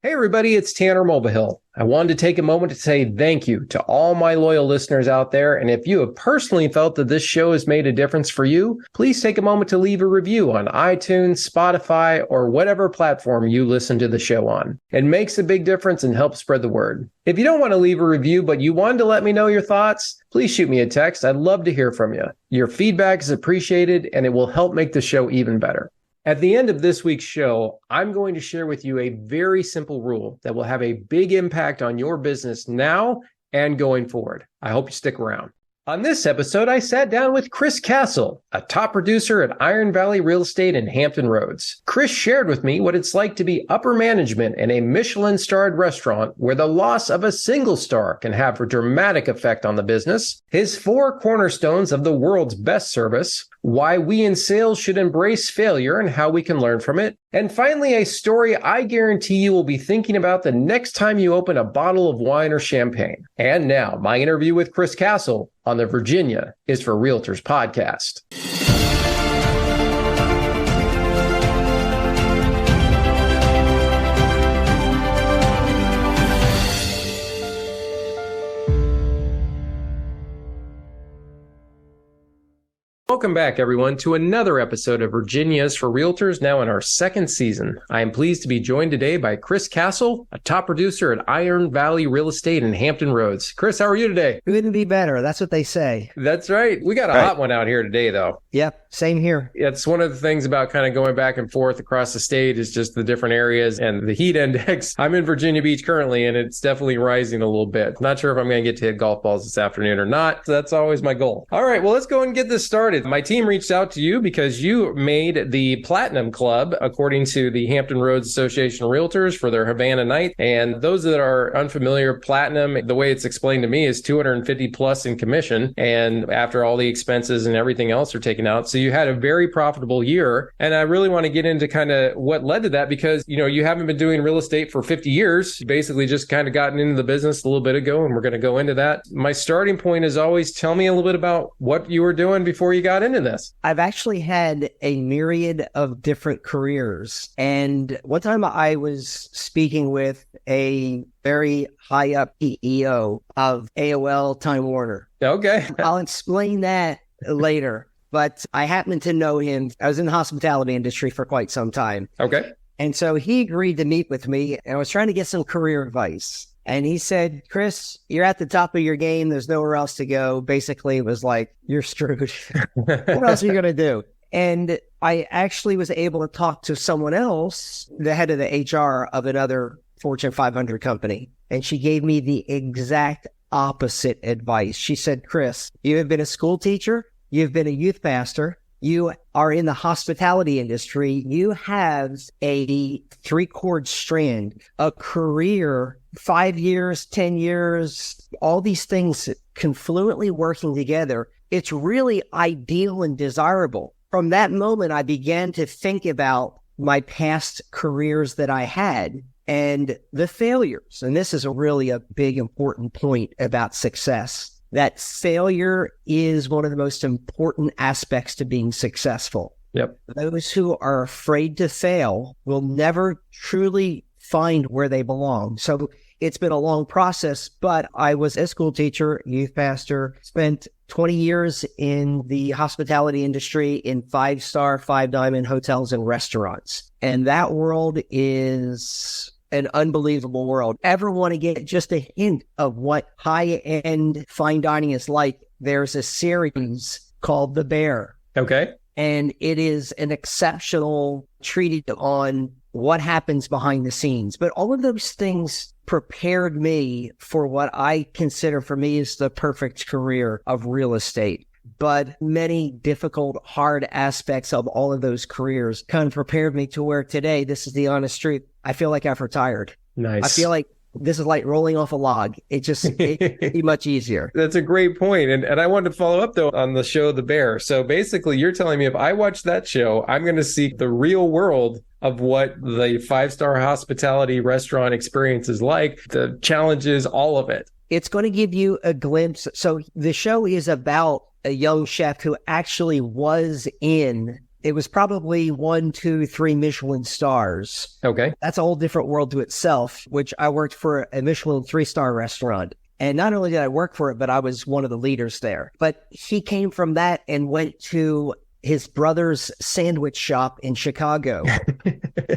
Hey everybody, it's Tanner Mulvihill. I wanted to take a moment to say thank you to all my loyal listeners out there. And if you have personally felt that this show has made a difference for you, please take a moment to leave a review on iTunes, Spotify, or whatever platform you listen to the show on. It makes a big difference and helps spread the word. If you don't want to leave a review, but you wanted to let me know your thoughts, please shoot me a text. I'd love to hear from you. Your feedback is appreciated and it will help make the show even better. At the end of this week's show, I'm going to share with you a very simple rule that will have a big impact on your business now and going forward. I hope you stick around. On this episode, I sat down with Chris Castle, a top producer at Iron Valley Real Estate in Hampton Roads. Chris shared with me what it's like to be upper management in a Michelin-starred restaurant where the loss of a single star can have a dramatic effect on the business, his 4 cornerstones of the world's best service, why we in sales should embrace failure and how we can learn from it, and finally, a story I guarantee you will be thinking about the next time you open a bottle of wine or champagne. And now, my interview with Chris Castle on the Virginia is for Realtors podcast. Welcome back, everyone, to another episode of Virginia's for Realtors, now in our second season. I am pleased to be joined today by Chris Castle, a top producer at Iron Valley Real Estate in Hampton Roads. Chris, how are you today? Couldn't be better. That's what they say. That's right. We got a hot one out here today, though. Yep, same here. It's one of the things about kind of going back and forth across the state is just the different areas and the heat index. I'm in Virginia Beach currently, and it's definitely rising a little bit. Not sure if I'm going to get to hit golf balls this afternoon or not. That's always my goal. All right, well, let's go and get this started. My team reached out to you because you made the Platinum Club, according to the Hampton Roads Association of Realtors, for their Havana night. And those that are unfamiliar, Platinum, the way it's explained to me, is $250 plus in commission. And after all the expenses and everything else are taken out. So you had a very profitable year. And I really want to get into kind of what led to that because, you know, you haven't been doing real estate for 50 years. You basically just kind of gotten into the business a little bit ago, and we're going to go into that. My starting point is always tell me a little bit about what you were doing before you got into this. I've actually had a myriad of different careers. And one time I was speaking with a very high up CEO of AOL Time Warner. Okay. I'll explain that later. But I happen to know him. I was in the hospitality industry for quite some time. Okay. And so he agreed to meet with me, and I was trying to get some career advice. And he said, Chris, you're at the top of your game. There's nowhere else to go. Basically, it was like, you're screwed. What else are you going to do? And I actually was able to talk to someone else, the head of the HR of another Fortune 500 company. And she gave me the exact opposite advice. She said, Chris, you have been a school teacher. You've been a youth pastor. You are in the hospitality industry. You have a 3-chord strand, a career, 5 years, 10 years, all these things confluently working together. It's really ideal and desirable. From that moment, I began to think about my past careers that I had and the failures. And this is really a big, important point about success. That failure is one of the most important aspects to being successful. Yep. Those who are afraid to fail will never truly find where they belong. So it's been a long process, but I was a school teacher, youth pastor, spent 20 years in the hospitality industry in 5-star, 5-diamond hotels and restaurants. And that world is an unbelievable world. Ever want to get just a hint of what high-end fine dining is like? There's a series called The Bear. Okay. And it is an exceptional treatise on what happens behind the scenes. But all of those things prepared me for what I consider for me is the perfect career of real estate. But many difficult, hard aspects of all of those careers kind of prepared me to where today, this is the honest truth, I feel like I've retired. Nice. I feel like this is like rolling off a log. It'd be much easier. That's a great point. And I wanted to follow up, though, on the show The Bear. So basically, you're telling me if I watch that show, I'm going to see the real world of what the 5-star hospitality restaurant experience is like, the challenges, all of it. It's going to give you a glimpse. So the show is about a young chef who actually was in it was probably 1, 2, 3 Michelin stars. Okay. That's a whole different world to itself, which I worked for a Michelin 3-star restaurant. And not only did I work for it, but I was one of the leaders there. But he came from that and went to his brother's sandwich shop in Chicago.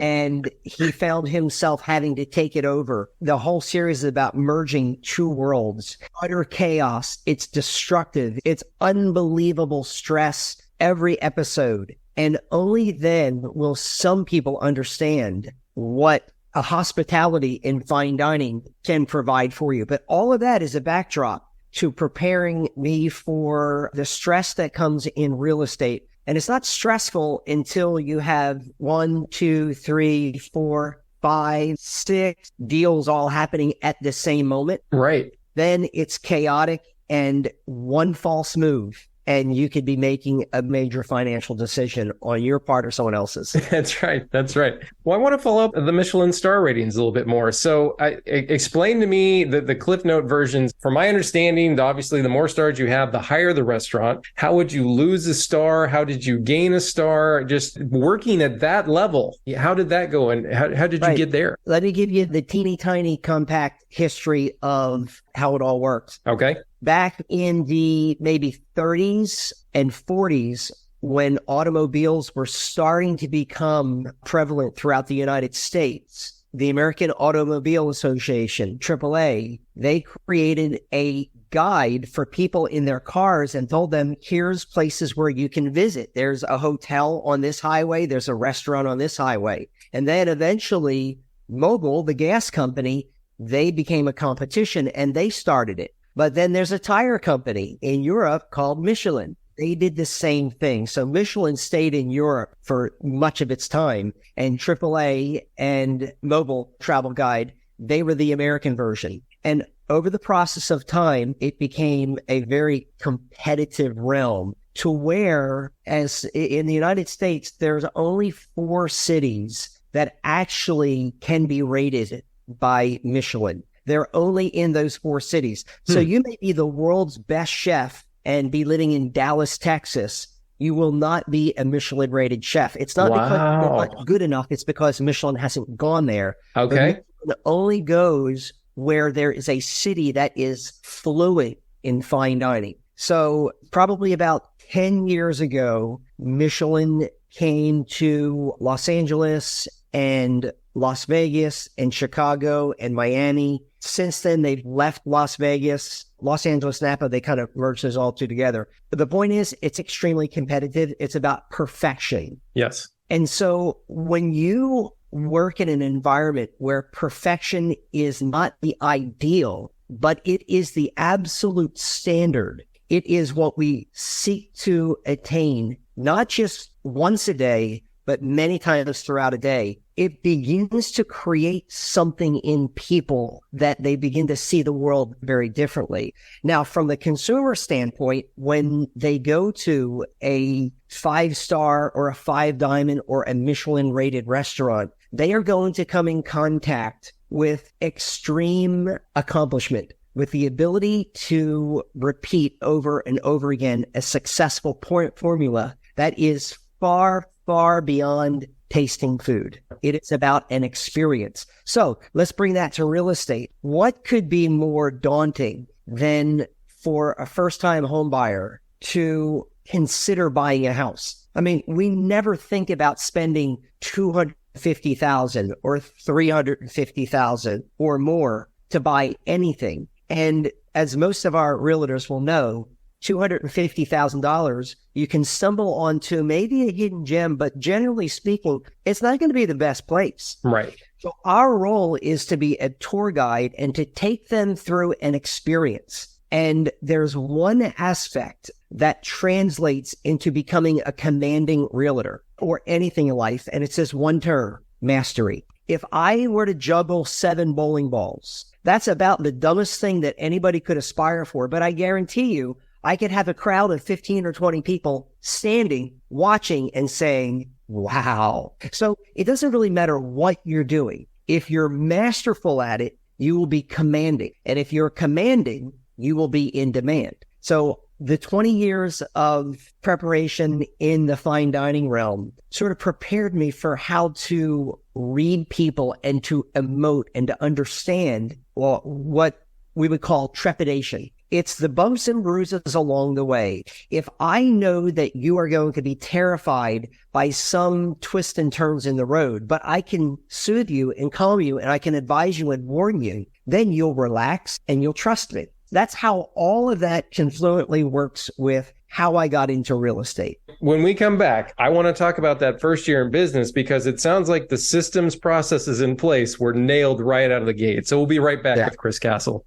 And he found himself having to take it over. The whole series is about merging two worlds. Utter chaos. It's destructive. It's unbelievable stress every episode. And only then will some people understand what a hospitality in fine dining can provide for you. But all of that is a backdrop to preparing me for the stress that comes in real estate. And it's not stressful until you have 1, 2, 3, 4, 5, 6 deals all happening at the same moment. Right. Then it's chaotic, and one false move and you could be making a major financial decision on your part or someone else's. That's right. That's right. Well, I want to follow up the Michelin star ratings a little bit more. So explain to me the Cliff Note versions. From my understanding, obviously, the more stars you have, the higher the restaurant. How would you lose a star? How did you gain a star? Just working at that level, how did that go? And how did you get there? Let me give you the teeny tiny compact history of how it all works. Okay. Back in the maybe 30s and 40s, when automobiles were starting to become prevalent throughout the United States, the American Automobile Association, AAA, they created a guide for people in their cars and told them, here's places where you can visit. There's a hotel on this highway. There's a restaurant on this highway. And then eventually, Mobil, the gas company, they became a competition and they started it. But then there's a tire company in Europe called Michelin. They did the same thing. So Michelin stayed in Europe for much of its time, and AAA and Mobil Travel Guide, they were the American version. And over the process of time, it became a very competitive realm to where, as in the United States, there's only 4 cities that actually can be rated by Michelin. They're only in those 4 cities. So you may be the world's best chef and be living in Dallas, Texas. You will not be a Michelin-rated chef. It's not because you're not good enough. It's because Michelin hasn't gone there. Okay. It only goes where there is a city that is fluent in fine dining. So probably about 10 years ago, Michelin came to Los Angeles and Las Vegas and Chicago and Miami. Since then, they've left Las Vegas, Los Angeles, Napa. They kind of merged those all two together. But the point is, it's extremely competitive. It's about perfection. Yes. And so when you work in an environment where perfection is not the ideal, but it is the absolute standard, it is what we seek to attain, not just once a day, but many times throughout a day, it begins to create something in people that they begin to see the world very differently. Now, from the consumer standpoint, when they go to a 5-star or a 5-diamond or a Michelin-rated restaurant, they are going to come in contact with extreme accomplishment, with the ability to repeat over and over again a successful formula that is far, far beyond tasting food. It is about an experience. So let's bring that to real estate. What could be more daunting than for a first-time home buyer to consider buying a house? I mean, we never think about spending $250,000 or $350,000 or more to buy anything. And as most of our realtors will know, $250,000, you can stumble onto maybe a hidden gem, but generally speaking, it's not going to be the best place. Right. So our role is to be a tour guide and to take them through an experience. And there's one aspect that translates into becoming a commanding realtor or anything in life, and it's this one term, mastery. If I were to juggle 7 bowling balls, that's about the dumbest thing that anybody could aspire for, but I guarantee you, I could have a crowd of 15 or 20 people standing, watching, and saying, wow. So it doesn't really matter what you're doing. If you're masterful at it, you will be commanding. And if you're commanding, you will be in demand. So the 20 years of preparation in the fine dining realm sort of prepared me for how to read people and to emote and to understand what we would call trepidation. It's the bumps and bruises along the way. If I know that you are going to be terrified by some twists and turns in the road, but I can soothe you and calm you and I can advise you and warn you, then you'll relax and you'll trust me. That's how all of that confluently works with how I got into real estate. When we come back, I want to talk about that first year in business because it sounds like the systems, processes in place were nailed right out of the gate. So we'll be right back with Chris Castle.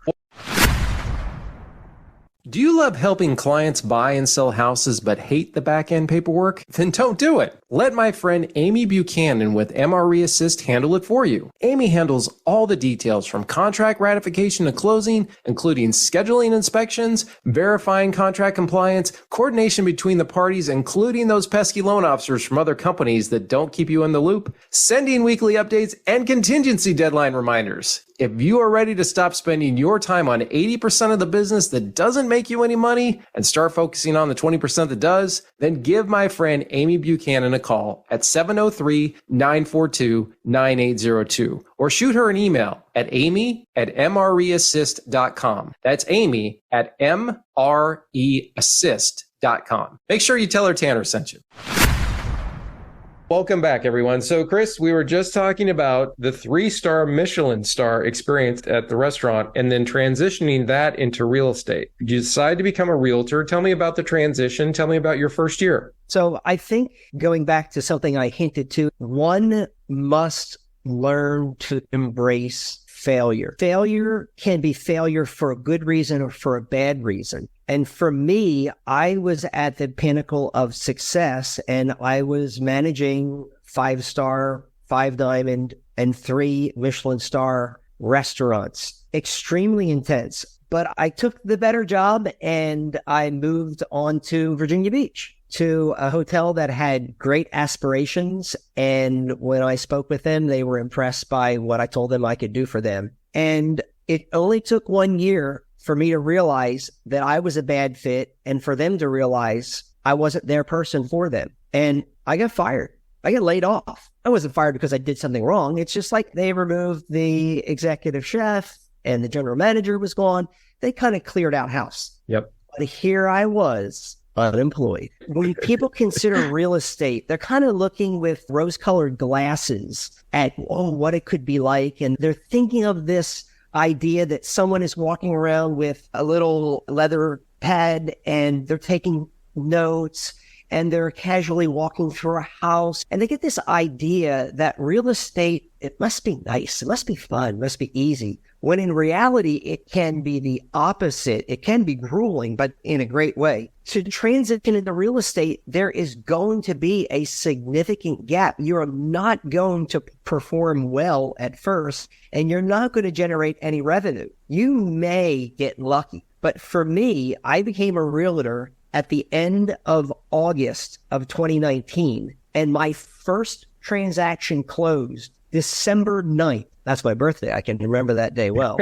Do you love helping clients buy and sell houses but hate the back-end paperwork? Then don't do it. Let my friend Amy Buchanan with MRE Assist handle it for you. Amy handles all the details from contract ratification to closing, including scheduling inspections, verifying contract compliance, coordination between the parties, including those pesky loan officers from other companies that don't keep you in the loop, sending weekly updates, and contingency deadline reminders. If you are ready to stop spending your time on 80% of the business that doesn't make you any money and start focusing on the 20% that does, then give my friend Amy Buchanan a call at 703-942-9802 or shoot her an email at amy@mreassist.com. That's Amy at mreassist.com. Make sure you tell her Tanner sent you. Welcome back, everyone. So, Chris, we were just talking about the 3-star Michelin star experience at the restaurant and then transitioning that into real estate. You decide to become a realtor. Tell me about the transition. Tell me about your first year. So I think going back to something I hinted to, one must learn to embrace failure. Failure can be failure for a good reason or for a bad reason. And for me, I was at the pinnacle of success and I was managing 5-star, 5-diamond, and 3 Michelin star restaurants. Extremely intense. But I took the better job and I moved on to Virginia Beach, to a hotel that had great aspirations. And when I spoke with them, they were impressed by what I told them I could do for them. And it only took 1 year for me to realize that I was a bad fit and for them to realize I wasn't their person for them. And I got fired. I got laid off. I wasn't fired because I did something wrong. It's just like they removed the executive chef and the general manager was gone. They kind of cleared out house. Yep. But here I was, unemployed. When people consider real estate, they're kind of looking with rose-colored glasses at what it could be like. And they're thinking of this idea that someone is walking around with a little leather pad and they're taking notes and they're casually walking through a house. And they get this idea that real estate, it must be nice. It must be fun. It must be easy. When in reality, it can be the opposite. It can be grueling, but in a great way. To transition into real estate, there is going to be a significant gap. You're not going to perform well at first, and you're not going to generate any revenue. You may get lucky. But for me, I became a realtor at the end of August of 2019, and my first transaction closed December 9th. That's my birthday. I can remember that day well.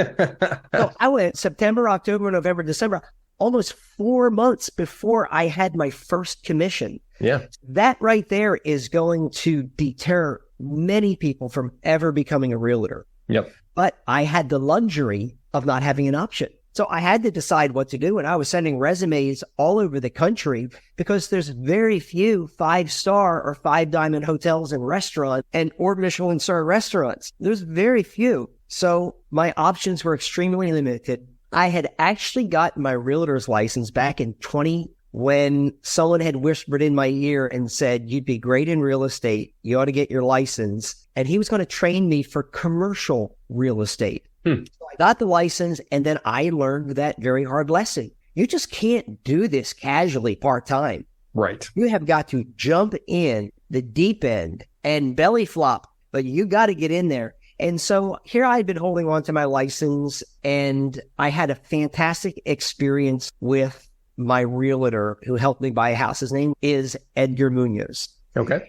So I went September, October, November, December, almost 4 months before I had my first commission. Yeah. That right there is going to deter many people from ever becoming a realtor. Yep. But I had the luxury of not having an option. So I had to decide what to do. And I was sending resumes all over the country because there's very few 5-star or 5-diamond hotels and restaurants or Michelin star restaurants. There's very few. So my options were extremely limited. I had actually gotten my realtor's license back in 20 when someone had whispered in my ear and said, you'd be great in real estate. You ought to get your license. And he was going to train me for commercial real estate. So I got the license and then I learned that very hard lesson. You just can't do this casually part-time. Right. You have got to jump in the deep end and belly flop, but you got to get in there. And so here I'd been holding on to my license and I had a fantastic experience with my realtor who helped me buy a house. His name is Edgar Munoz. Okay.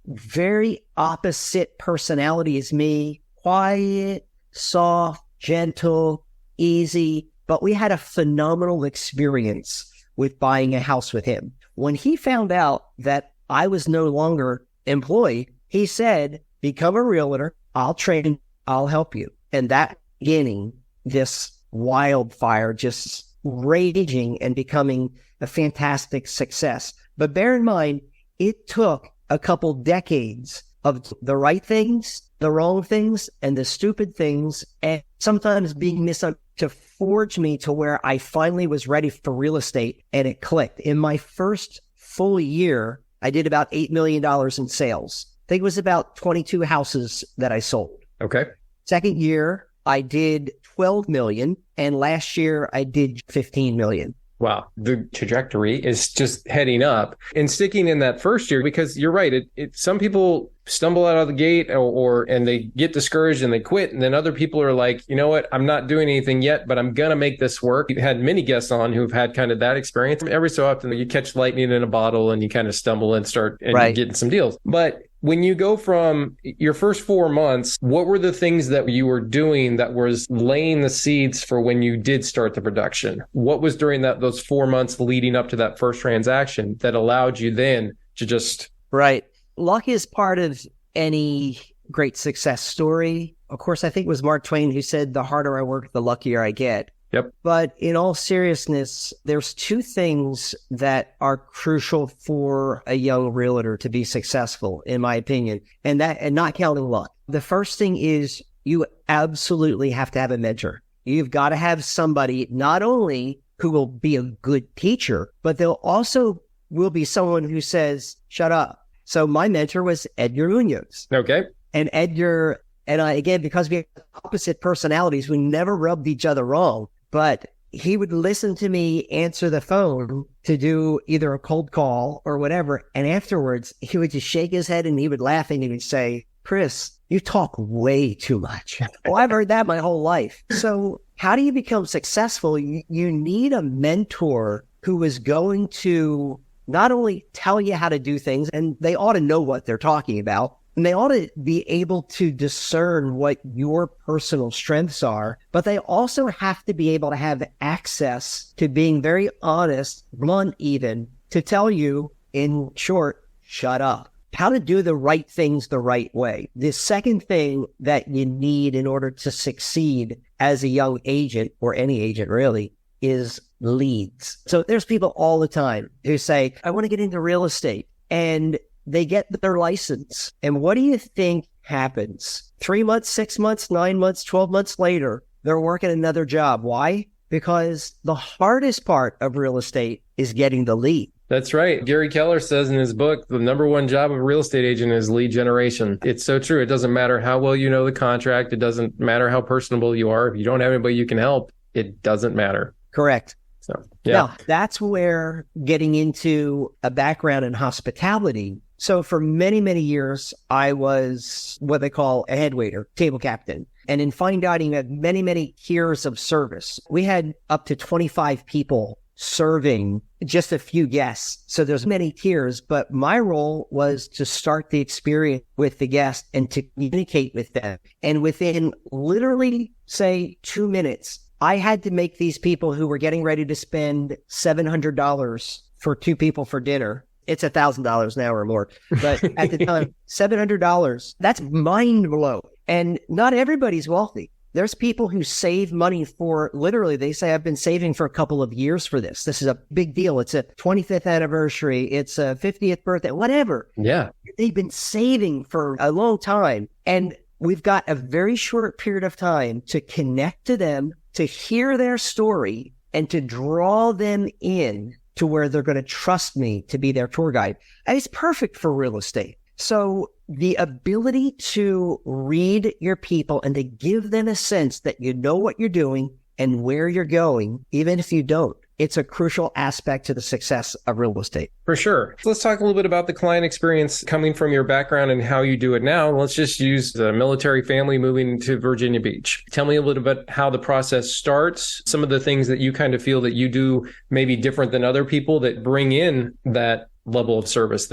Very opposite personality as me. Quiet, soft, gentle, easy, but we had a phenomenal experience with buying a house with him. When he found out that I was no longer employed, he said, become a realtor. I'll train, I'll help you. And that beginning, this wildfire just raging and becoming a fantastic success. But bear in mind, it took a couple decades of the right things, the wrong things, and the stupid things, and sometimes being misunderstood to forge me to where I finally was ready for real estate, and it clicked. In my first full year, I did about $8 million in sales. I think it was about 22 houses that I sold. Okay. Second year, I did 12 million, and last year I did 15 million. Wow. The trajectory is just heading up and sticking in that first year, because you're right. Some people stumble out of the gate and they get discouraged and they quit. And then other people are like, you know what? I'm not doing anything yet, but I'm going to make this work. You've had many guests on who've had kind of that experience. Every so often you catch lightning in a bottle and you kind of stumble and start and getting some deals. But when you go from your first 4 months, what were the things that you were doing that was laying the seeds for when you did start the production? What was during those 4 months leading up to that first transaction that allowed you then to just... Right. Luck is part of any great success story. Of course, I think it was Mark Twain who said, the harder I work, the luckier I get. Yep. But in all seriousness, there's two things that are crucial for a young realtor to be successful, in my opinion, and not counting luck. The first thing is you absolutely have to have a mentor. You've got to have somebody not only who will be a good teacher, but they'll also will be someone who says, shut up. So my mentor was Edgar Munoz. Okay. And Edgar and I, again, because we have opposite personalities, we never rubbed each other wrong. But he would listen to me answer the phone to do either a cold call or whatever. And afterwards, he would just shake his head and he would laugh and he would say, Chris, you talk way too much. Well, I've heard that my whole life. So how do you become successful? You need a mentor who is going to not only tell you how to do things, and they ought to know what they're talking about, and they ought to be able to discern what your personal strengths are, but they also have to be able to have access to being very honest, blunt even, to tell you, in short, shut up. How to do the right things the right way. The second thing that you need in order to succeed as a young agent, or any agent really, is leads. So there's people all the time who say, I want to get into real estate, and they get their license. And what do you think happens? 3 months, 6 months, 9 months, 12 months later, they're working another job. Why? Because the hardest part of real estate is getting the lead. That's right. Gary Keller says in his book, the number one job of a real estate agent is lead generation. It's so true. It doesn't matter how well you know the contract. It doesn't matter how personable you are. If you don't have anybody you can help, it doesn't matter. Correct. So, yeah. Now, that's where getting into a background in hospitality. So for many, many years, I was what they call a head waiter, table captain. And in fine dining, we had many, many tiers of service. We had up to 25 people serving just a few guests. So there's many tiers, but my role was to start the experience with the guest and to communicate with them. And within literally, say, 2 minutes, I had to make these people who were getting ready to spend $700 for 2 people for dinner. It's $1,000 now or more. But at the time, $700, that's mind blowing. And not everybody's wealthy. There's people who save money for, literally, they say, I've been saving for a couple of years for this. This is a big deal. It's a 25th anniversary. It's a 50th birthday, whatever. Yeah. They've been saving for a long time. And we've got a very short period of time to connect to them, to hear their story, and to draw them in to where they're going to trust me to be their tour guide. And it's perfect for real estate. So the ability to read your people and to give them a sense that you know what you're doing and where you're going, even if you don't, it's a crucial aspect to the success of real estate. For sure. Let's talk a little bit about the client experience coming from your background and how you do it now. Let's just use the military family moving to Virginia Beach. Tell me a little bit about how the process starts, some of the things that you kind of feel that you do maybe different than other people that bring in that level of service,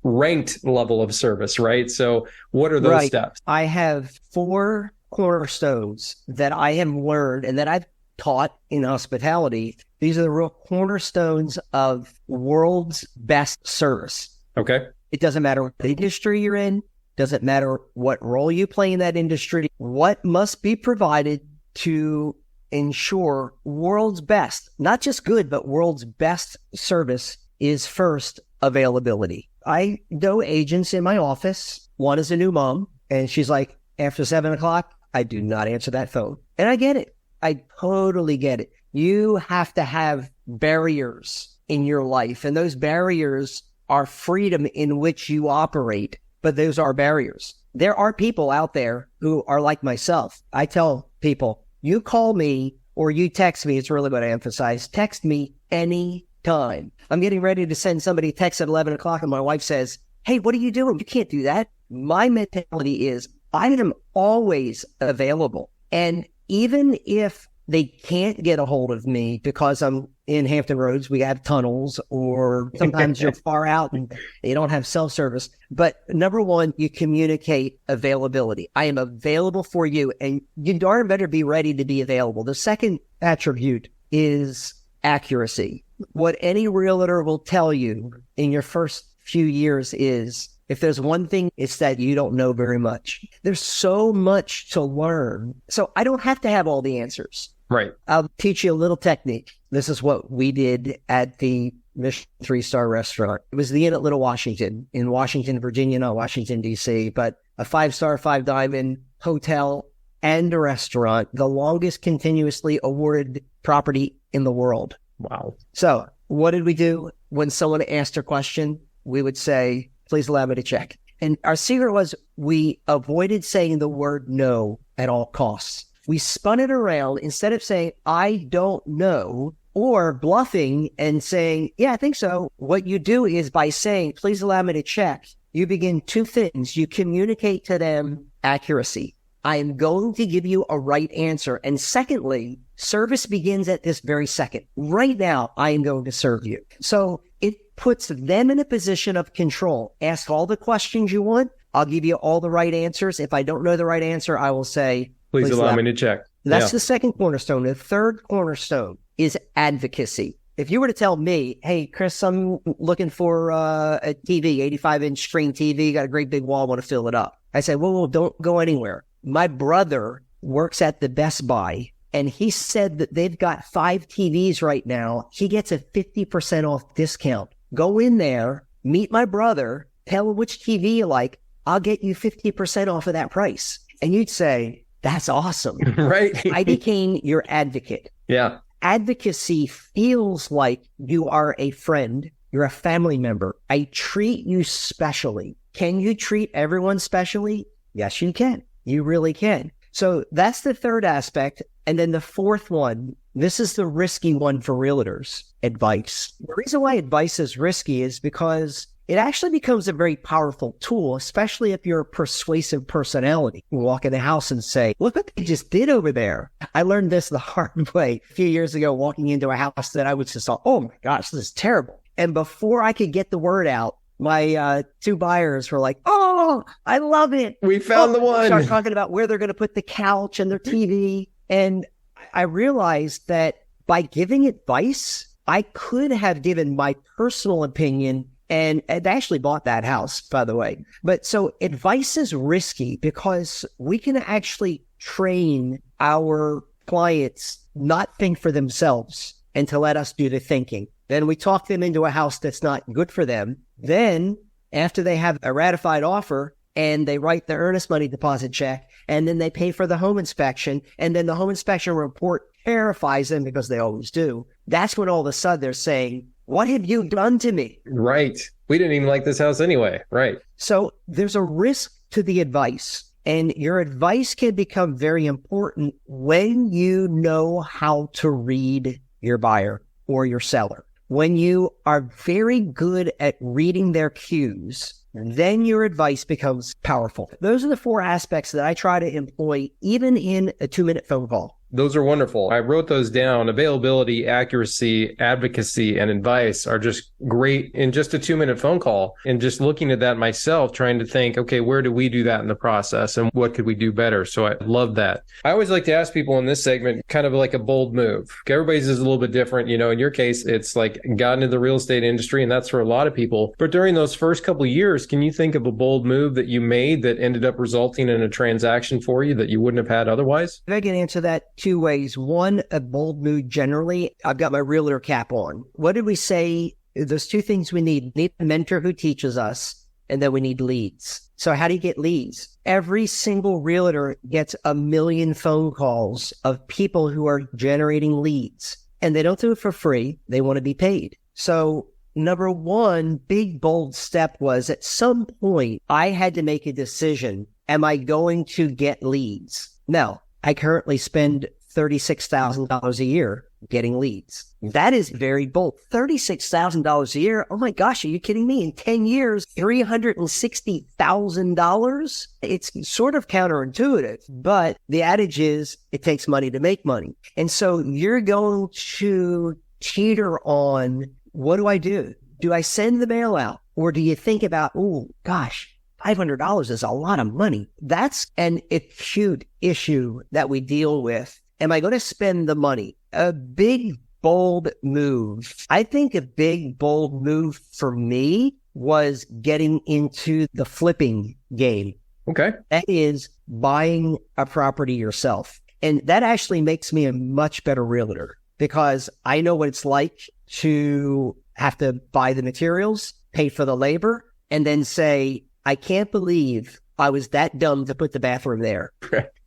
ranked level of service, right? So what are those steps? I have 4 cornerstones that I have learned and that I've taught in hospitality, these are the real cornerstones of world's best service. Okay. It doesn't matter what industry you're in, doesn't matter what role you play in that industry. What must be provided to ensure world's best, not just good, but world's best service is first availability. I know agents in my office. One is a new mom, and she's like, after 7 o'clock, I do not answer that phone. And I get it. I totally get it. You have to have barriers in your life, and those barriers are freedom in which you operate, but those are barriers. There are people out there who are like myself. I tell people, you call me or you text me, it's really what I emphasize, text me any time. I'm getting ready to send somebody a text at 11 o'clock and my wife says, hey, what are you doing? You can't do that. My mentality is I am always available. And even if they can't get a hold of me because I'm in Hampton Roads, we have tunnels, or sometimes you're far out and they don't have self-service. But number one, you communicate availability. I am available for you, and you darn better be ready to be available. The second attribute is accuracy. What any realtor will tell you in your first few years is, if there's one thing, it's that you don't know very much. There's so much to learn. So I don't have to have all the answers. Right. I'll teach you a little technique. This is what we did at the Michelin 3-star restaurant. It was the Inn at Little Washington in Washington, Virginia, not Washington, D.C., but a 5-star, 5-diamond hotel and a restaurant, the longest continuously awarded property in the world. Wow. So what did we do? When someone asked a question, we would say, please allow me to check. And our secret was we avoided saying the word no at all costs. We spun it around. Instead of saying, I don't know, or bluffing and saying, yeah, I think so. What you do is by saying, please allow me to check, you begin two things. You communicate to them accuracy. I am going to give you a right answer. And secondly, service begins at this very second. Right now, I am going to serve you. So it puts them in a position of control. Ask all the questions you want. I'll give you all the right answers. If I don't know the right answer, I will say, please allow me to check. That's the second cornerstone. The third cornerstone is advocacy. If you were to tell me, hey, Chris, I'm looking for a TV, 85-inch screen TV, got a great big wall, want to fill it up. I say, well, don't go anywhere. My brother works at the Best Buy, and he said that they've got 5 TVs right now. He gets a 50% off discount. Go in there, meet my brother, tell him which TV you like. I'll get you 50% off of that price. And you'd say, that's awesome. Right. I became your advocate. Yeah. Advocacy feels like you are a friend. You're a family member. I treat you specially. Can you treat everyone specially? Yes, you can. You really can. So that's the third aspect. And then the fourth one, this is the risky one for realtors, advice. The reason why advice is risky is because it actually becomes a very powerful tool, especially if you're a persuasive personality. You walk in the house and say, look what they just did over there. I learned this the hard way a few years ago, walking into a house that I was just thought, oh my gosh, this is terrible. And before I could get the word out, my 2 buyers were like, oh, I love it. We found the one. Start talking about where they're going to put the couch and their TV. And I realized that by giving advice, I could have given my personal opinion. And they actually bought that house, by the way. But so advice is risky because we can actually train our clients not think for themselves and to let us do the thinking. Then we talk them into a house that's not good for them. Then after they have a ratified offer and they write the earnest money deposit check, and then they pay for the home inspection, and then the home inspection report terrifies them because they always do. That's when all of a sudden they're saying, what have you done to me? Right. We didn't even like this house anyway. Right. So there's a risk to the advice, and your advice can become very important when you know how to read your buyer or your seller. When you are very good at reading their cues, then your advice becomes powerful. Those are the 4 aspects that I try to employ even in a 2-minute phone call. Those are wonderful. I wrote those down. Availability, accuracy, advocacy, and advice are just great in just a 2-minute phone call. And just looking at that myself, trying to think, okay, where do we do that in the process and what could we do better? So I love that. I always like to ask people in this segment kind of like a bold move. Everybody's is a little bit different. You know, in your case, it's like got into the real estate industry, and that's for a lot of people. But during those first couple of years, can you think of a bold move that you made that ended up resulting in a transaction for you that you wouldn't have had otherwise? I can answer that two ways. One, a bold move generally. I've got my realtor cap on. What did we say? There's two things we need. We need a mentor who teaches us, and then we need leads. So how do you get leads? Every single realtor gets 1 million phone calls of people who are generating leads, and they don't do it for free. They want to be paid. So number one, big, bold step was at some point, I had to make a decision. Am I going to get leads? No, I currently spend $36,000 a year getting leads. That is very bold. $36,000 a year. Oh my gosh, are you kidding me? In 10 years, $360,000? It's sort of counterintuitive, but the adage is it takes money to make money. And so you're going to teeter on, what do I do? Do I send the mail out? Or do you think about, oh gosh, $500 is a lot of money. That's an acute issue that we deal with. Am I going to spend the money? A big, bold move. I think a big, bold move for me was getting into the flipping game. Okay. That is buying a property yourself. And that actually makes me a much better realtor because I know what it's like to have to buy the materials, pay for the labor, and then say, I can't believe I was that dumb to put the bathroom there.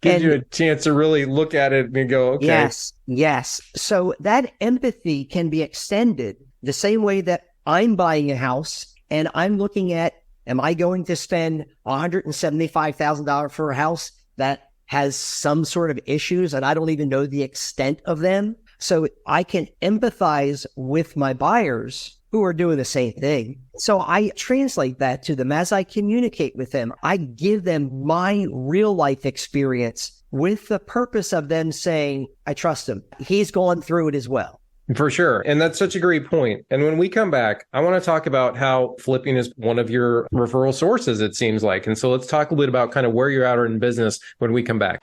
Gives you a chance to really look at it and go, okay. Yes. So that empathy can be extended the same way that I'm buying a house and I'm looking at, am I going to spend $175,000 for a house that has some sort of issues and I don't even know the extent of them? So I can empathize with my buyers who are doing the same thing. So I translate that to them as I communicate with them. I give them my real life experience with the purpose of them saying, I trust him. He's gone through it as well. For sure. And that's such a great point. And when we come back, I want to talk about how flipping is one of your referral sources, it seems like. And so let's talk a bit about kind of where you're at in business when we come back.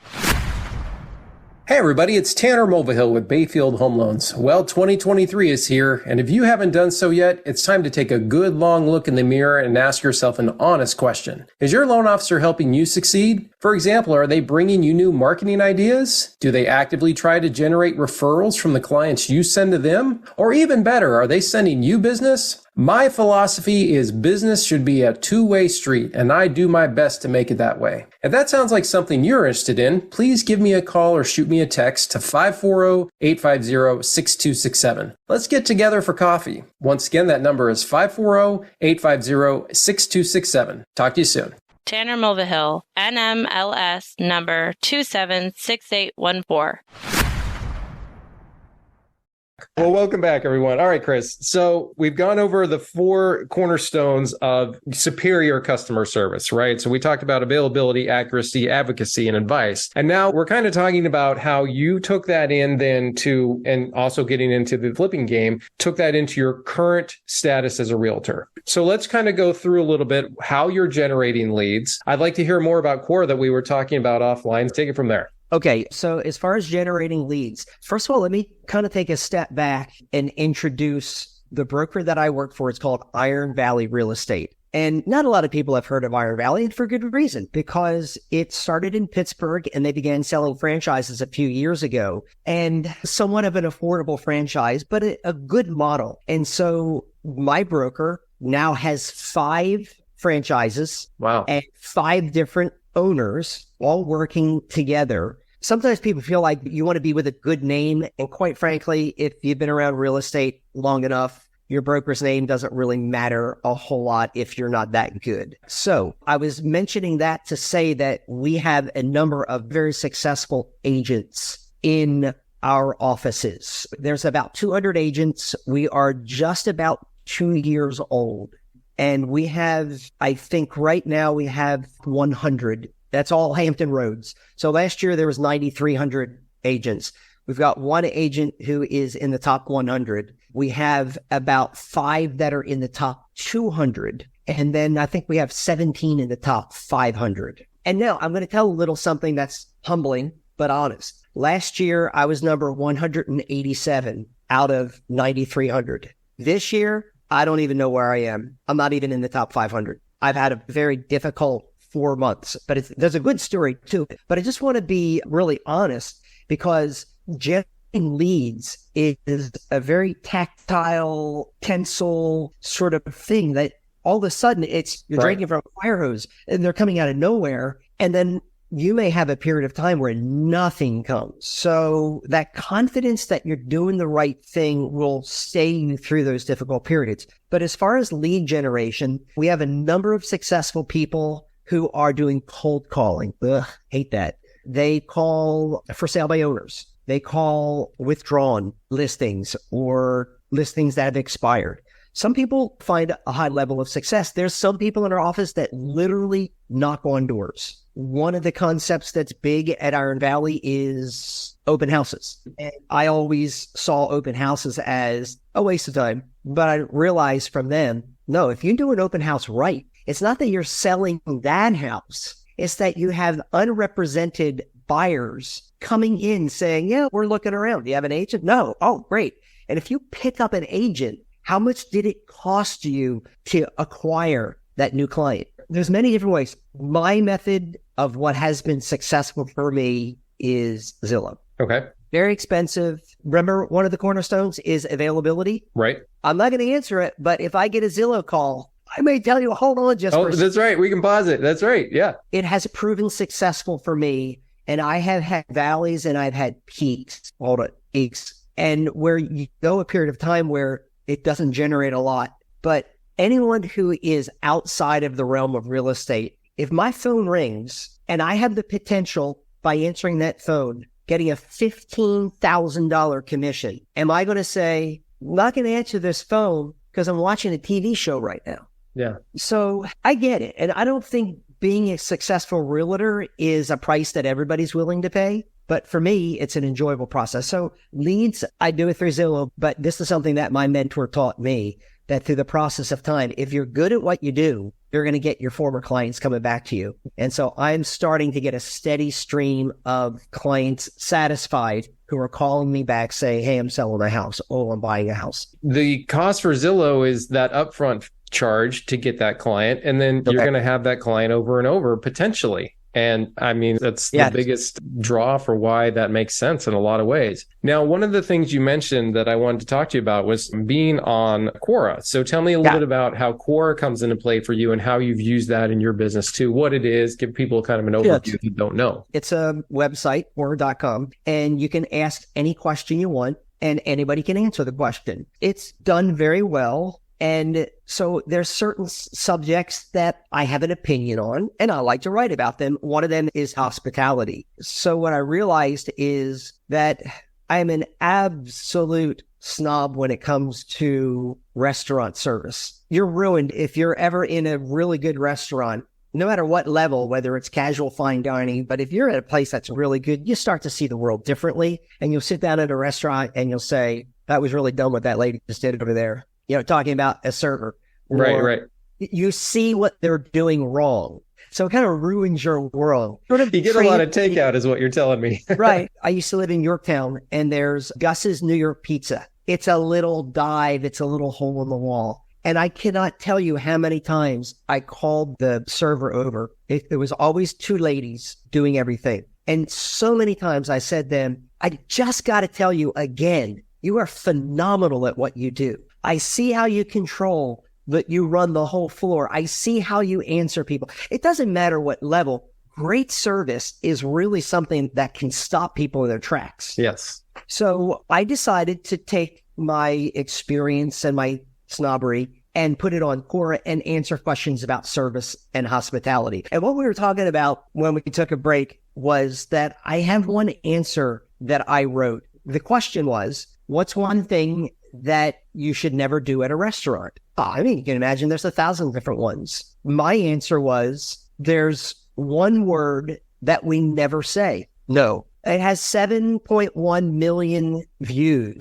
Hey everybody, it's Tanner Mulvihill with Bayfield Home Loans. Well, 2023 is here, and if you haven't done so yet, it's time to take a good long look in the mirror and ask yourself an honest question. Is your loan officer helping you succeed? For example, are they bringing you new marketing ideas? Do they actively try to generate referrals from the clients you send to them? Or even better, are they sending you business? My philosophy is business should be a two-way street, and I do my best to make it that way. If that sounds like something you're interested in, please give me a call or shoot me a text to 540-850-6267. Let's get together for coffee. Once again, that number is 540-850-6267. Talk to you soon. Tanner Mulvihill, NMLS number 276814. Well, welcome back, everyone. All right, Chris. So we've gone over the 4 cornerstones of superior customer service, right? So we talked about availability, accuracy, advocacy, and advice. And now we're kind of talking about how you took that in then to, and also getting into the flipping game, took that into your current status as a realtor. So let's kind of go through a little bit how you're generating leads. I'd like to hear more about Core that we were talking about offline. Take it from there. Okay, so as far as generating leads, first of all, let me kind of take a step back and introduce the broker that I work for. It's called Iron Valley Real Estate. And not a lot of people have heard of Iron Valley, and for good reason, because it started in Pittsburgh and they began selling franchises a few years ago, and somewhat of an affordable franchise, but a good model. And so my broker now has 5 franchises. Wow. And 5 different owners all working together. Sometimes people feel like you want to be with a good name. And quite frankly, if you've been around real estate long enough, your broker's name doesn't really matter a whole lot if you're not that good. So I was mentioning that to say that we have a number of very successful agents in our offices. There's about 200 agents. We are just about 2 years old. And we have, I think right now we have 100. That's all Hampton Roads. So last year there was 9,300 agents. We've got one agent who is in the top 100. We have about 5 that are in the top 200. And then I think we have 17 in the top 500. And now I'm going to tell a little something that's humbling, but honest. Last year, I was number 187 out of 9,300. This year, I don't even know where I am. I'm not even in the top 500. I've had a very difficult 4 months, but there's a good story too. But I just want to be really honest, because generating leads is a very tactile, tensile sort of thing that all of a sudden you're drinking from a fire hose and they're coming out of nowhere. And then you may have a period of time where nothing comes. So that confidence that you're doing the right thing will stay you through those difficult periods. But as far as lead generation, we have a number of successful people who are doing cold calling. Ugh, hate that. They call for sale by owners. They call withdrawn listings or listings that have expired. Some people find a high level of success. There's some people in our office that literally knock on doors. One of the concepts that's big at Iron Valley is open houses. And I always saw open houses as a waste of time. But I realized from them, no, if you do an open house right, it's not that you're selling that house. It's that you have unrepresented buyers coming in saying, yeah, we're looking around. Do you have an agent? No. Oh, great. And if you pick up an agent, how much did it cost you to acquire that new client? There's many different ways. My method of what has been successful for me is Zillow. Okay. Very expensive. Remember, one of the cornerstones is availability. Right. I'm not going to answer it, but if I get a Zillow call, I may tell you, hold on just for a second. That's right. We can pause it. That's right. Yeah. It has proven successful for me. And I have had valleys and I've had peaks, and where you go a period of time where it doesn't generate a lot. But anyone who is outside of the realm of real estate, if my phone rings and I have the potential by answering that phone, getting a $15,000 commission, am I going to say, I'm not going to answer this phone because I'm watching a TV show right now? Yeah. So I get it. And I don't think being a successful realtor is a price that everybody's willing to pay. But for me, it's an enjoyable process. So leads, I do it through Zillow, but this is something that my mentor taught me, that through the process of time, if you're good at what you do, you're going to get your former clients coming back to you. And so I'm starting to get a steady stream of clients satisfied who are calling me back saying, hey, I'm selling a house. Oh, I'm buying a house. The cost for Zillow is that upfront charge to get that client. And then you're going to have that client over and over potentially. And I mean, that's the biggest draw for why that makes sense in a lot of ways. Now, one of the things you mentioned that I wanted to talk to you about was being on Quora. So tell me a little bit about how Quora comes into play for you and how you've used that in your business too, what it is, give people kind of an overview if you don't know. It's a website, Quora.com, and you can ask any question you want and anybody can answer the question. It's done very well. And so there's certain subjects that I have an opinion on and I like to write about them. One of them is hospitality. So what I realized is that I am an absolute snob when it comes to restaurant service. You're ruined if you're ever in a really good restaurant, no matter what level, whether it's casual fine dining. But if you're at a place that's really good, you start to see the world differently. And you'll sit down at a restaurant and you'll say, that was really dumb what that lady just did over there. You know, talking about a server. Right. You see what they're doing wrong. So it kind of ruins your world. You get a lot of takeout is what you're telling me. Right. I used to live in Yorktown and there's Gus's New York Pizza. It's a little dive. It's a little hole in the wall. And I cannot tell you how many times I called the server over. There was always 2 ladies doing everything. And so many times I said to them, I just got to tell you again, you are phenomenal at what you do. I see how you control that you run the whole floor. I see how you answer people. It doesn't matter what level. Great service is really something that can stop people in their tracks. Yes. So I decided to take my experience and my snobbery and put it on Quora and answer questions about service and hospitality. And what we were talking about when we took a break was that I have one answer that I wrote. The question was, what's one thing that you should never do at a restaurant? I mean, you can imagine there's 1,000 different ones. My answer was, there's one word that we never say. No. It has 7.1 million views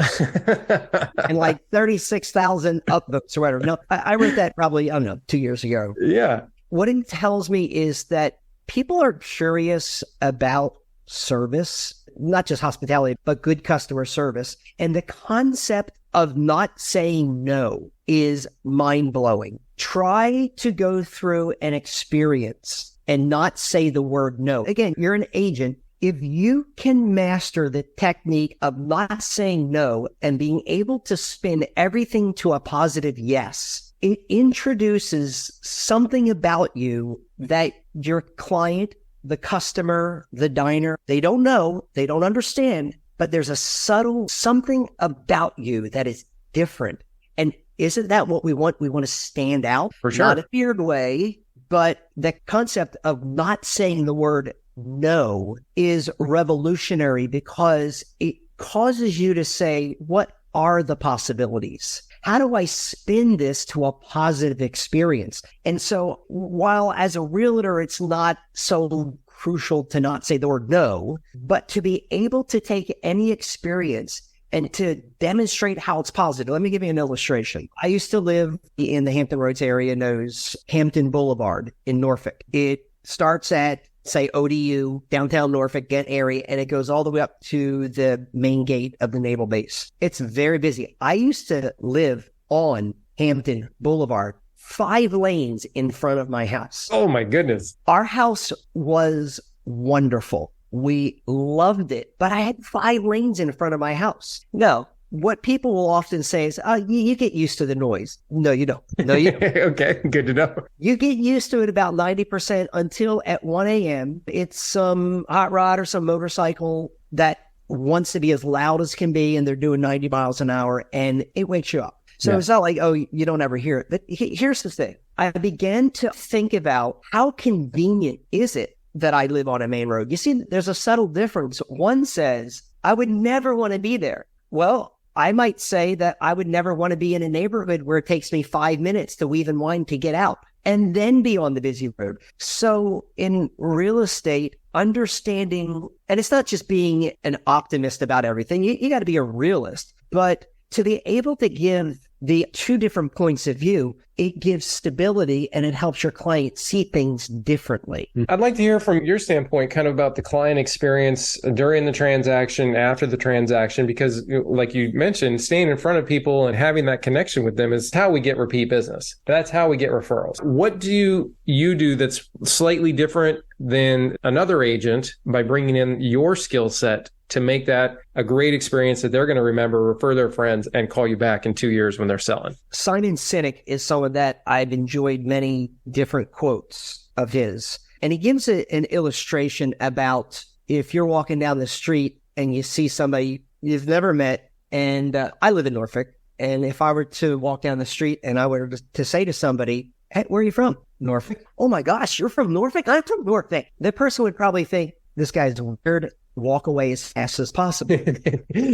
and like 36,000 upvotes or whatever. No, I wrote that probably, I don't know, 2 years ago. Yeah. What it tells me is that people are curious about service, not just hospitality, but good customer service. And the concept of not saying no is mind-blowing. Try to go through an experience and not say the word no. Again, you're an agent. If you can master the technique of not saying no and being able to spin everything to a positive yes, it introduces something about you that your client, the customer, the diner, they don't know, they don't understand, but there's a subtle something about you that is different. And isn't that what we want? We want to stand out. For sure. Not a weird way, but the concept of not saying the word no is revolutionary because it causes you to say, what are the possibilities? How do I spin this to a positive experience? And so while as a realtor, it's not so crucial to not say the word no, but to be able to take any experience and to demonstrate how it's positive. Let me give you an illustration. I used to live in the Hampton Roads area, known as Hampton Boulevard in Norfolk. It starts at, say, ODU, downtown Norfolk, Ghent area, and it goes all the way up to the main gate of the naval base. It's very busy. I used to live on Hampton Boulevard, 5 lanes in front of my house. Oh my goodness. Our house was wonderful. We loved it, but I had 5 lanes in front of my house. No, what people will often say is, oh, you get used to the noise. No, you don't. No, you don't. Okay, good to know. You get used to it about 90% until at 1 a.m. It's some hot rod or some motorcycle that wants to be as loud as can be, and they're doing 90 miles an hour, and it wakes you up. So It's not like, oh, you don't ever hear it. But here's the thing. I began to think about how convenient is it that I live on a main road. You see, there's a subtle difference. One says, I would never want to be there. Well, I might say that I would never want to be in a neighborhood where it takes me 5 minutes to weave and wind to get out and then be on the busy road. So in real estate, understanding, and it's not just being an optimist about everything. You got to be a realist, but to be able to give the 2 different points of view, it gives stability and it helps your client see things differently. I'd like to hear from your standpoint kind of about the client experience during the transaction, after the transaction, because like you mentioned, staying in front of people and having that connection with them is how we get repeat business. That's how we get referrals. What do you do that's slightly different than another agent by bringing in your skill set to make that a great experience that they're going to remember, refer their friends, and call you back in 2 years when they're selling? Simon Sinek is someone that I've enjoyed many different quotes of his. And he gives an illustration about if you're walking down the street and you see somebody you've never met, and I live in Norfolk, and if I were to walk down the street and I were to say to somebody, hey, where are you from? Norfolk. Oh my gosh, you're from Norfolk? I'm from Norfolk. The person would probably think, this guy's weird. Walk away as fast as possible.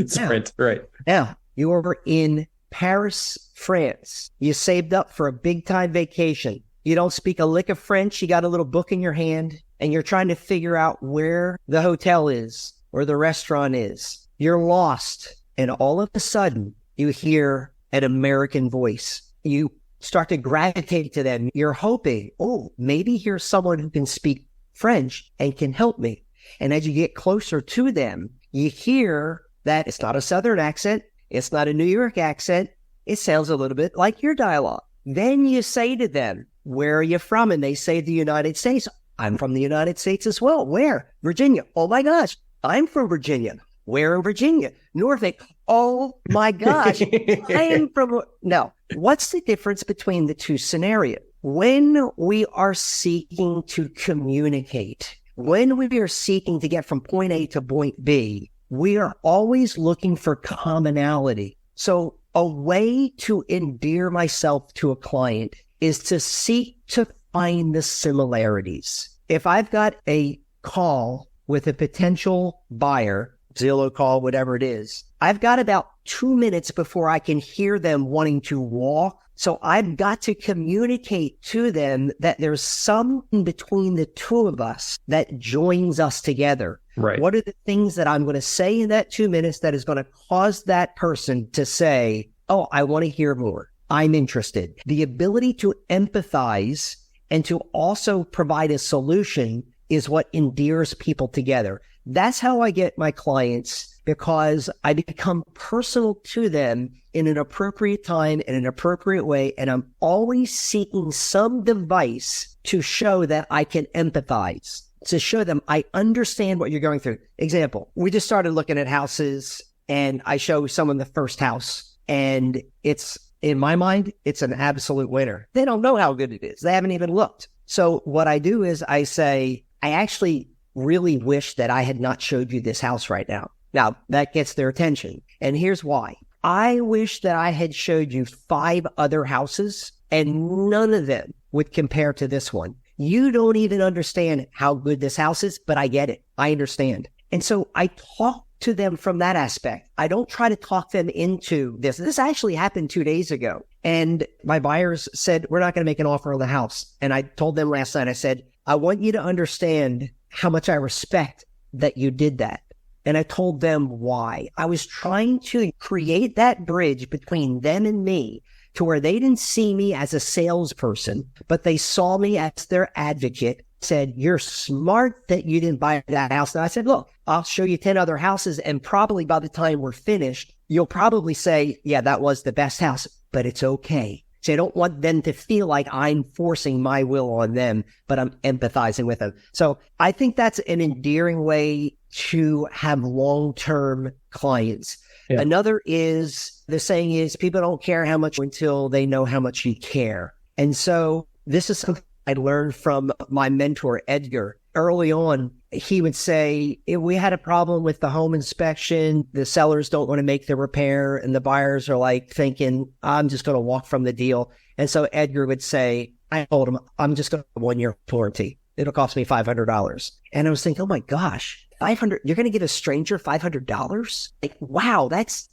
Sprint, right. Now, you were in Paris, France. You saved up for a big-time vacation. You don't speak a lick of French. You got a little book in your hand, and you're trying to figure out where the hotel is or the restaurant is. You're lost, and all of a sudden, you hear an American voice. You start to gravitate to them. You're hoping, oh, maybe here's someone who can speak French and can help me. And as you get closer to them, you hear that it's not a Southern accent. It's not a New York accent. It sounds a little bit like your dialogue. Then you say to them, where are you from? And they say the United States. I'm from the United States as well. Where? Virginia. Oh my gosh. I'm from Virginia. Where in Virginia? Norfolk. Oh my gosh. I am from... Now, what's the difference between the 2 scenarios? When we are seeking to communicate, when we are seeking to get from point A to point B, we are always looking for commonality. So a way to endear myself to a client is to seek to find the similarities. If I've got a call with a potential buyer Zillow call, whatever it is. I've got about 2 minutes before I can hear them wanting to walk. So I've got to communicate to them that there's something between the two of us that joins us together. Right. What are the things that I'm going to say in that 2 minutes that is going to cause that person to say, oh, I want to hear more. I'm interested. The ability to empathize and to also provide a solution is what endears people together. That's how I get my clients, because I become personal to them in an appropriate time, in an appropriate way, and I'm always seeking some device to show that I can empathize, to show them I understand what you're going through. Example, we just started looking at houses, and I show someone the first house, and it's, in my mind, it's an absolute winner. They don't know how good it is. They haven't even looked. So what I do is I say, I actually really wish that I had not showed you this house right now. Now, that gets their attention. And here's why. I wish that I had showed you 5 other houses, and none of them would compare to this one. You don't even understand how good this house is, but I get it. I understand. And so I talk to them from that aspect. I don't try to talk them into this. This actually happened 2 days ago. And my buyers said, we're not going to make an offer on the house. And I told them last night, I said, I want you to understand how much I respect that you did that. And I told them why. I was trying to create that bridge between them and me to where they didn't see me as a salesperson, but they saw me as their advocate, said, you're smart that you didn't buy that house. And I said, look, I'll show you 10 other houses, and probably by the time we're finished, you'll probably say, yeah, that was the best house, but it's okay. So I don't want them to feel like I'm forcing my will on them, but I'm empathizing with them. So I think that's an endearing way to have long-term clients. Yeah. Another is, the saying is, people don't care how much until they know how much you care. And so this is something I learned from my mentor, Edgar. Early on, he would say, if we had a problem with the home inspection, the sellers don't want to make the repair, and the buyers are like thinking, I'm just going to walk from the deal. And so Edgar would say, I told him, I'm just going to have a 1-year warranty. It'll cost me $500. And I was thinking, oh my gosh, $500, you're going to give a stranger $500? Like, wow, that's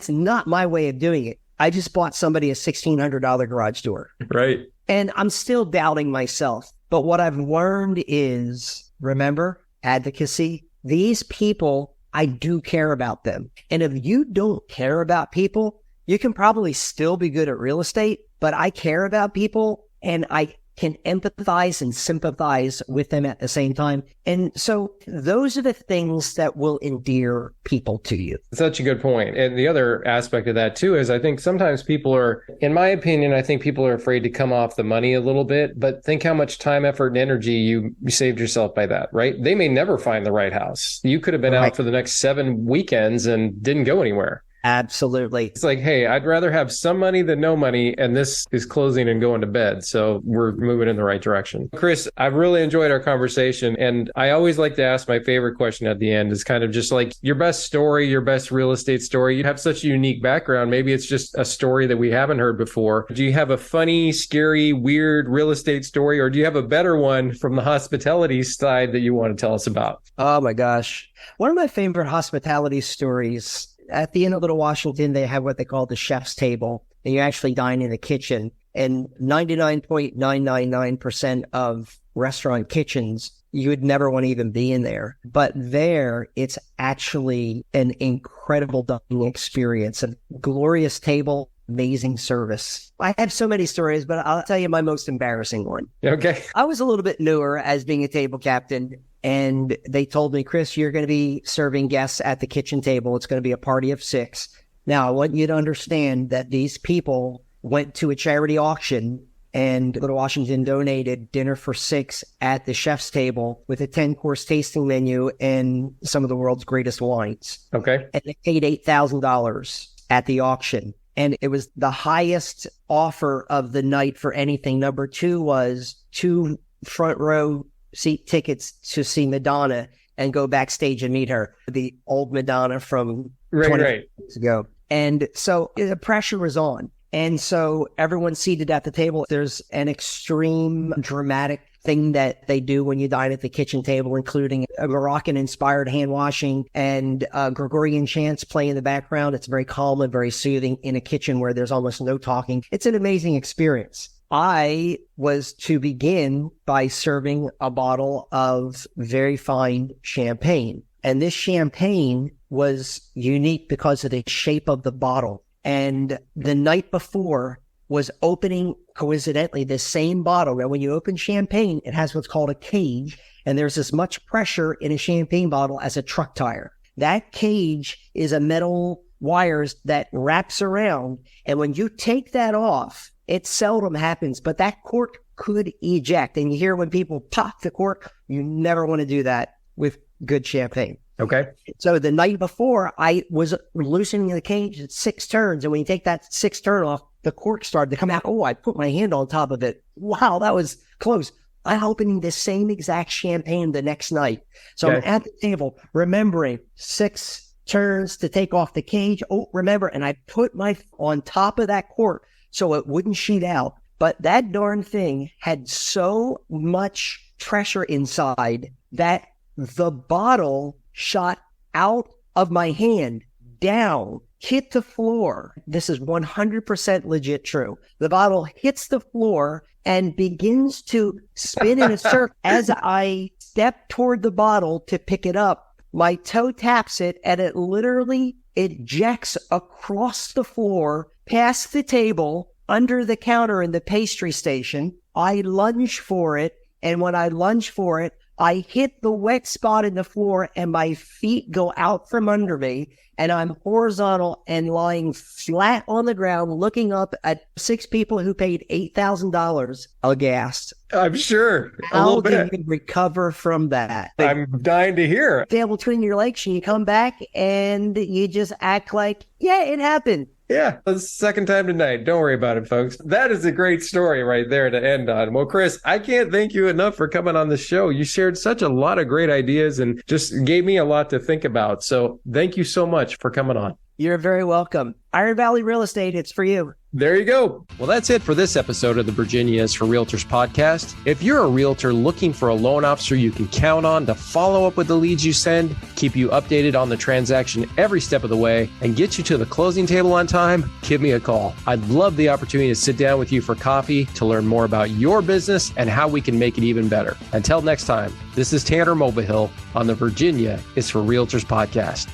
not my way of doing it. I just bought somebody a $1,600 garage door. Right. And I'm still doubting myself. But what I've learned is, remember, advocacy. These people, I do care about them. And if you don't care about people, you can probably still be good at real estate, but I care about people, and I can empathize and sympathize with them at the same time. And so those are the things that will endear people to you. Such a good point. And the other aspect of that too is I think sometimes people are, in my opinion, I think people are afraid to come off the money a little bit, but think how much time, effort, and energy you saved yourself by that, right? They may never find the right house. You could have been out for the next 7 weekends and didn't go anywhere. Absolutely. It's like, hey, I'd rather have some money than no money, and this is closing and going to bed. So we're moving in the right direction. Chris, I've really enjoyed our conversation, and I always like to ask my favorite question at the end is kind of just like your best story, your best real estate story. You have such a unique background. Maybe it's just a story that we haven't heard before. Do you have a funny, scary, weird real estate story, or do you have a better one from the hospitality side that you want to tell us about? Oh my gosh. One of my favorite hospitality stories, at the end of Little Washington, they have what they call the chef's table, and you actually dine in the kitchen. And 99.999% of restaurant kitchens, you would never want to even be in there. But there, it's actually an incredible dining experience, a glorious table, amazing service. I have so many stories, but I'll tell you my most embarrassing one. Okay. I was a little bit newer as being a table captain, and they told me, Chris, you're going to be serving guests at the kitchen table. It's going to be a party of 6. Now, I want you to understand that these people went to a charity auction, and Little Washington donated dinner for 6 at the chef's table with a 10-course tasting menu and some of the world's greatest wines. Okay. And they paid $8,000 at the auction. And it was the highest offer of the night for anything. Number 2 was 2 front row seat tickets to see Madonna and go backstage and meet her, the old Madonna from 20 years ago. And so the pressure was on. And so everyone's seated at the table. There's an extreme dramatic thing that they do when you dine at the kitchen table, including a Moroccan-inspired hand washing and Gregorian chants play in the background. It's very calm and very soothing in a kitchen where there's almost no talking. It's an amazing experience. I was to begin by serving a bottle of very fine champagne. And this champagne was unique because of the shape of the bottle. And the night before was opening, coincidentally, the same bottle. Now, when you open champagne, it has what's called a cage, and there's as much pressure in a champagne bottle as a truck tire. That cage is a metal wires that wraps around, and when you take that off, it seldom happens, but that cork could eject. And you hear when people pop the cork, you never want to do that with good champagne. Okay. So the night before, I was loosening the cage at 6 turns, and when you take that 6th turn off, the cork started to come out. Oh, I put my hand on top of it. Wow, that was close. I'm opening the same exact champagne the next night. So I'm at the table, remembering 6 turns to take off the cage. Oh, remember, and I put my on top of that cork so it wouldn't sheet out. But that darn thing had so much pressure inside that the bottle shot out of my hand, down, hit the floor. This is 100% legit true. The bottle hits the floor and begins to spin in a circle. As I step toward the bottle to pick it up, my toe taps it and it literally ejects across the floor, past the table, under the counter in the pastry station. I lunge for it, and when I lunge for it, I hit the wet spot in the floor and my feet go out from under me, and I'm horizontal and lying flat on the ground looking up at 6 people who paid $8,000 aghast. I'm sure. How do you recover from that? I'm dying to hear. Tail between your legs, and you come back and you just act like, yeah, it happened. Yeah, that's the second time tonight. Don't worry about it, folks. That is a great story right there to end on. Well, Chris, I can't thank you enough for coming on the show. You shared such a lot of great ideas and just gave me a lot to think about. So thank you so much for coming on. You're very welcome. Iron Valley Real Estate, it's for you. There you go. Well, that's it for this episode of the Virginia is for Realtors podcast. If you're a realtor looking for a loan officer you can count on to follow up with the leads you send, keep you updated on the transaction every step of the way, and get you to the closing table on time, give me a call. I'd love the opportunity to sit down with you for coffee to learn more about your business and how we can make it even better. Until next time, this is Tanner Mulvihill on the Virginia is for Realtors podcast.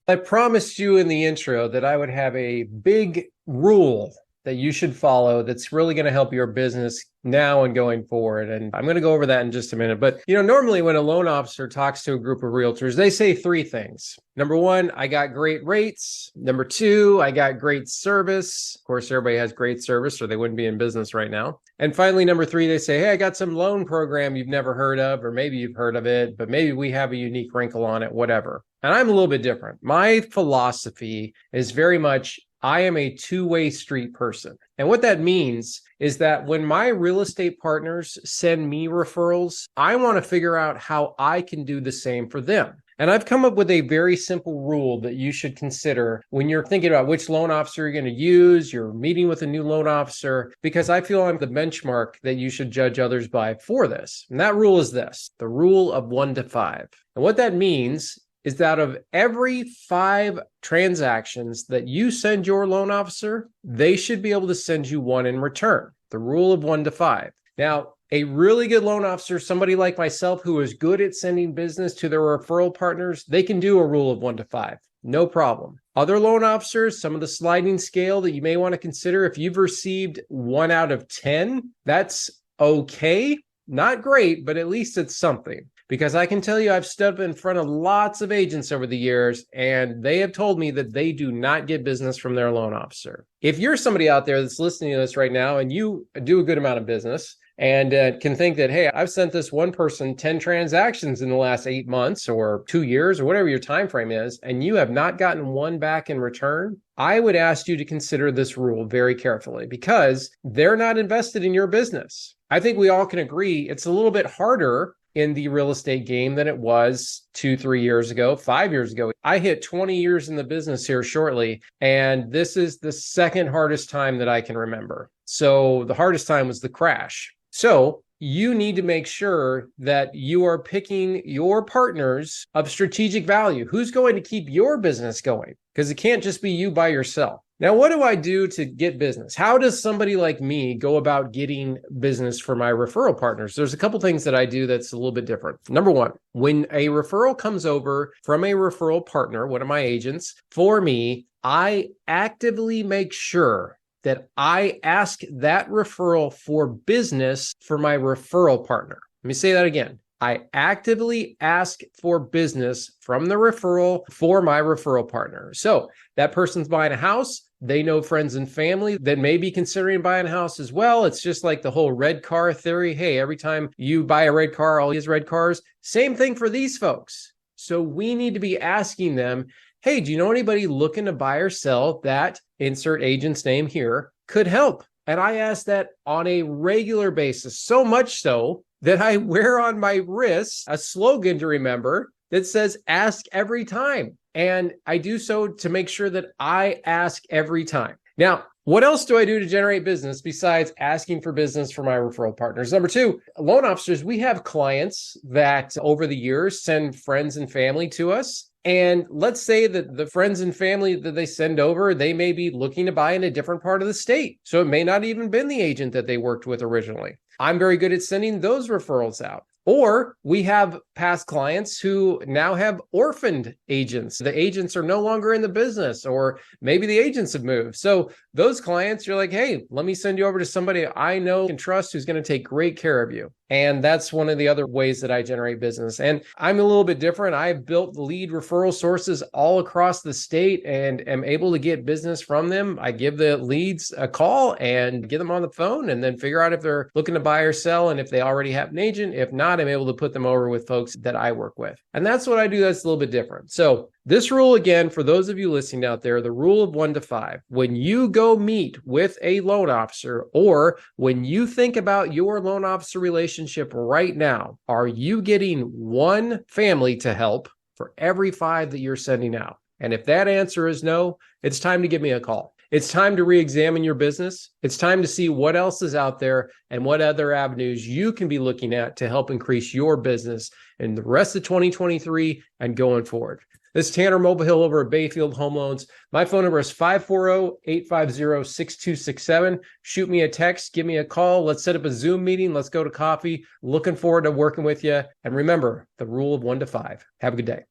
I promised you in the intro that I would have a big rule that you should follow that's really going to help your business now and going forward. And I'm going to go over that in just a minute. But, normally when a loan officer talks to a group of realtors, they say 3 things. Number 1, I got great rates. Number 2, I got great service. Of course, everybody has great service or they wouldn't be in business right now. And finally, number 3, they say, hey, I got some loan program you've never heard of, or maybe you've heard of it, but maybe we have a unique wrinkle on it, whatever. And I'm a little bit different. My philosophy is very much, I am a two-way street person. And what that means is that when my real estate partners send me referrals, I want to figure out how I can do the same for them. And I've come up with a very simple rule that you should consider when you're thinking about which loan officer you're going to use, you're meeting with a new loan officer, because I feel I'm the benchmark that you should judge others by for this. And that rule is this, the rule of 1 to 5. And what that means is that of every 5 transactions that you send your loan officer, they should be able to send you 1 in return. The rule of 1 to 5. Now, a really good loan officer, somebody like myself who is good at sending business to their referral partners, they can do a rule of 1 to 5. No problem. Other loan officers, some of the sliding scale that you may want to consider, if you've received 1 out of 10, that's okay. Not great, but at least it's something. Because I can tell you, I've stood in front of lots of agents over the years, and they have told me that they do not get business from their loan officer. If you're somebody out there that's listening to this right now and you do a good amount of business and can think that, hey, I've sent this one person 10 transactions in the last 8 months or 2 years or whatever your time frame is, and you have not gotten 1 back in return, I would ask you to consider this rule very carefully because they're not invested in your business. I think we all can agree it's a little bit harder in the real estate game than it was 2-3 years ago, 5 years ago. I hit 20 years in the business here shortly, and this is the second hardest time that I can remember. So the hardest time was the crash. So you need to make sure that you are picking your partners of strategic value. Who's going to keep your business going? Because it can't just be you by yourself. Now, what do I do to get business? How does somebody like me go about getting business for my referral partners? There's a couple things that I do that's a little bit different. Number one, when a referral comes over from a referral partner, one of my agents, for me, I actively make sure that I ask that referral for business for my referral partner. Let me say that again. I actively ask for business from the referral for my referral partner. So that person's buying a house. They know friends and family that may be considering buying a house as well. It's just like the whole red car theory. Hey, every time you buy a red car, all these red cars. Same thing for these folks. So we need to be asking them, hey, do you know anybody looking to buy or sell that, insert agent's name here, could help? And I ask that on a regular basis, so much so that I wear on my wrist a slogan to remember that says, ask every time. And I do so to make sure that I ask every time. Now, what else do I do to generate business besides asking for business for my referral partners? Number two, loan officers, we have clients that over the years send friends and family to us. And let's say that the friends and family that they send over, they may be looking to buy in a different part of the state. So it may not even been the agent that they worked with originally. I'm very good at sending those referrals out. Or we have past clients who now have orphaned agents. The agents are no longer in the business, or maybe the agents have moved. So those clients, you're like, hey, let me send you over to somebody I know and trust who's going to take great care of you. And that's one of the other ways that I generate business. And I'm a little bit different. I've built lead referral sources all across the state and am able to get business from them. I give the leads a call and get them on the phone and then figure out if they're looking to buy or sell and if they already have an agent. If not, I'm able to put them over with folks that I work with. And that's what I do that's a little bit different. So this rule, again, for those of you listening out there, the rule of 1 to 5, when you go meet with a loan officer or when you think about your loan officer relationship right now, are you getting one family to help for every 5 that you're sending out? And if that answer is no, it's time to give me a call. It's time to re-examine your business. It's time to see what else is out there and what other avenues you can be looking at to help increase your business in the rest of 2023 and going forward. This is Tanner Mulvihill over at Bayfield Home Loans. My phone number is 540-850-6267. Shoot me a text, give me a call. Let's set up a Zoom meeting. Let's go to coffee. Looking forward to working with you. And remember, the rule of 1 to 5. Have a good day.